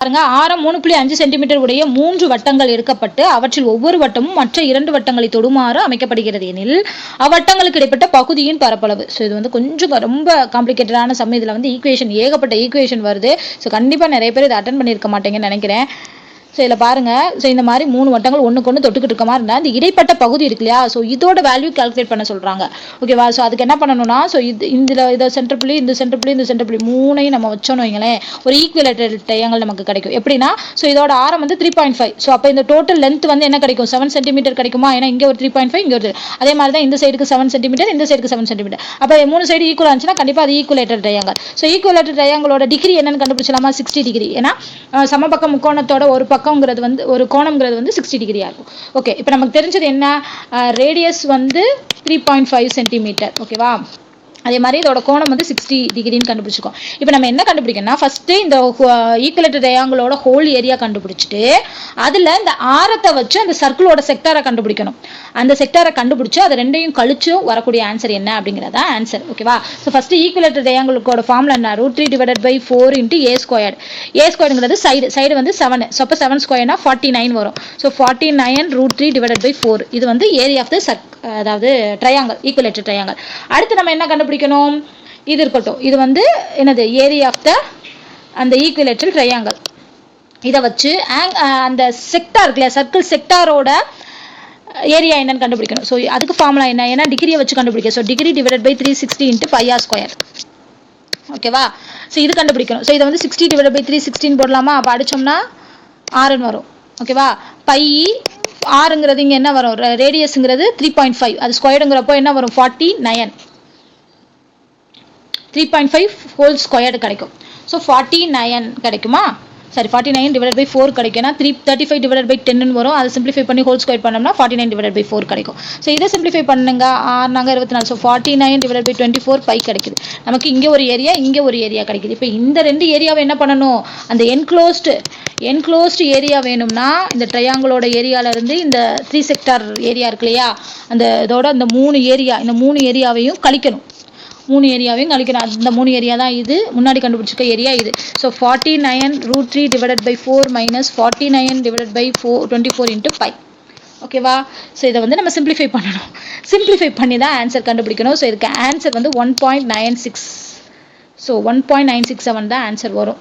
பாருங்க, ஆரம் 3.5 சென்டிமீட்டர் உடைய 3 வட்டங்கள் எடுக்கப்பட்டு அவற்றில் ஒவ்வொரு வட்டமும் மற்ற 2 வட்டங்களை தொடுமாறு அமைக்கப்படுகிறது எனில் அவ்வட்டங்களுக்கு இடைப்பட்ட பகுதியின் பரப்பளவு. ஸோ இது வந்து கொஞ்சம் ரொம்ப காம்ப்ளிகேட்டடான சம். இதில் வந்து ஏகப்பட்ட ஈக்குவேஷன் வருது. ஸோ கண்டிப்பாக நிறைய பேர் இதை அட்டன் பண்ணியிருக்க மாட்டேங்கன்னு நினைக்கிறேன். ஸோ இதில் பாருங்கள், ஸோ இந்த மாதிரி 3 வட்டங்கள் ஒன்றுக்கு ஒன்று தொட்டுக்கிட்டு இருக்க மாதிரி இருந்தால் இந்த இடைப்பட்ட பகுதி இருக்கு இல்லையா, ஸோ இதோட வேல்யூ கால்குலேட் பண்ண சொல்கிறாங்க. ஓகேவா? ஸோ அதுக்கு என்ன பண்ணணும்னா, ஸோ இதை சென்டர் புள்ளி, இந்த சென்டர் புள்ளி, இந்த சென்டர் புள்ளி மூணையும் நம்ம வச்சோன்னு வைங்களேன், ஒரு ஈக்குவலேட்டர் ட்ரையாங்கிள் நமக்கு கிடைக்கும். எப்படின்னா, ஸோ இதோட ஆரம் வந்து 3.5. ஸோ அப்போ இந்த டோட்டல் லென்த் வந்து என்ன கிடைக்கும்? 7 சென்டிமீட்டர் கிடைக்குமா? ஏன்னா இங்கே ஒரு 3.5, இங்கே ஒரு அதே மாதிரி தான் இந்த சைடுக்கு 7 சென்டிமீட்டர், இந்த சைடுக்கு 7 சென்டிமீட்டர். அப்போ 3 சைடு ஈக்குவல் ஆச்சுன்னா கண்டிப்பாக அது ஈக்குவலேட்டர் ட்ரையாங்கிள். ஸோ ஈக்குவலேட்டர் ட்ரையாங்கிளோட டிகிரி என்னன்னு கண்டுபிடிச்சலாமா? 60 டிகிரி. ஏன்னா சமபக்க முக்கோணத்தோட ஒரு பக்கங்கிறது வந்து ஒரு கோணம்ங்கிறது வந்து 60 டிகிரியா இருக்கும். ஓகே, இப்போ நமக்கு தெரிஞ்சது என்ன? ரேடியஸ் வந்து 3.5 சென்டிமீட்டர். ஓகேவா? அதே மாதிரி இதோட கோணம் வந்து 60 டிகிரின்னு கண்டுபிடிச்சிருக்கோம். இப்போ நம்ம என்ன கண்டுபிடிக்கணும்னா, ஃபர்ஸ்ட் இந்த ஈக்குவலேட்டர் ட்ரையாங்கிளோட ஹோல் ஏரியா கண்டுபிடிச்சிட்டு அதில் இந்த ஆரத்தை வச்சு அந்த சர்க்கிளோட செக்டாரை கண்டுபிடிக்கணும். அந்த செக்டாரை கண்டுபிடிச்சு அதை ரெண்டையும் கழிச்சு வரக்கூடிய ஆன்சர் என்ன அப்படிங்கிறதா ஆன்சர். ஓகேவா? ஸோ ஃபர்ஸ்ட் ஈக்குவலேட்டர் ட்ரையாங்கிளோட ஃபார்முலா என்ன? √3 / 4 × a². a² சைடு வந்து 7. ஸோ அப்போ 7² 49 வரும். ஸோ 49 √3 / 4. இது வந்து ஏரியா ஆஃப் த அதாவது ட்ரையாங்கிள், ஈக்குவலேட்டர் ட்ரையாங்கிள். அடுத்து நம்ம என்ன கண்டுபிடிக்கணும்? இது இருக்கட்டும், இது வந்து என்னது? ஏரியா ஆஃப் த அந்த ஈக்குவலேட்டர் ட்ரையாங்கிள். இதை வச்சு அந்த செக்டார் இருக்குல்லையா, சர்க்கிள் செக்டாரோட ஏரியா என்னன்னு கண்டுபிடிக்கணும். ஸோ அதுக்கு ஃபார்முலா என்ன? ஏன்னா டிகிரியை வச்சு கண்டுபிடிக்க. So degree / 360 × πr². ஓகேவா? ஸோ இது கண்டுபிடிக்கணும். ஸோ இதை வந்து 60 / 316 போடலாமா? அப்போ அடிச்சோம்னா 6 வரும். ஓகேவா? பை ஆறுங்கிறது இங்கே என்ன வரும்? ரேடியஸுங்கிறது 3.5. அது ஸ்கொயர்டுங்கிறப்போ என்ன வரும்? 49. 3.5 ஹோல் ஸ்கொயர்டு கிடைக்கும். ஸோ 49 கிடைக்குமா? சரி, 49 / 4 கிடைக்கும்னா 35 / 10 வரும். அதை சிம்பிளிஃபை பண்ணி ஹோல் ஸ்கொயர் பண்ணோம்னா 49 / 4 கிடைக்கும். ஸோ இதை சிம்பிளிஃபை பண்ணுங்க. 6 24. ஸோ 49 / 24 பை கிடைக்குது. நமக்கு இங்கே ஒரு ஏரியா, இங்கே ஒரு ஏரியா கிடைக்குது. இப்போ இந்த 2 ஏரியாவை என்ன பண்ணணும்? அந்த என்க்ளோஸ்டு ஏரியா வேணும்னா இந்த ட்ரையாங்கிளோட ஏரியாவிலேருந்து இந்த 3 செக்டார் ஏரியா இருக்கு இல்லையா, அந்த இதோட இந்த 3 ஏரியா, இந்த 3 ஏரியாவையும் கழிக்கணும். 3 ஏரியாவையும் கழிக்கணும். அந்த 3 ஏரியா தான் இது முன்னாடி கண்டுபிடிச்சிருக்க ஏரியா இது. ஸோ 49 √3 / 4 - 49 / 24 × π. ஓகேவா? ஸோ இதை வந்து நம்ம சிம்பிளிஃபை பண்ணணும். சிம்பிளிஃபை பண்ணி தான் ஆன்சர் கண்டுபிடிக்கணும். ஸோ இதுக்கு ஆன்சர் வந்து 1.96. ஸோ 1.967 தான் ஆன்சர் வரும்.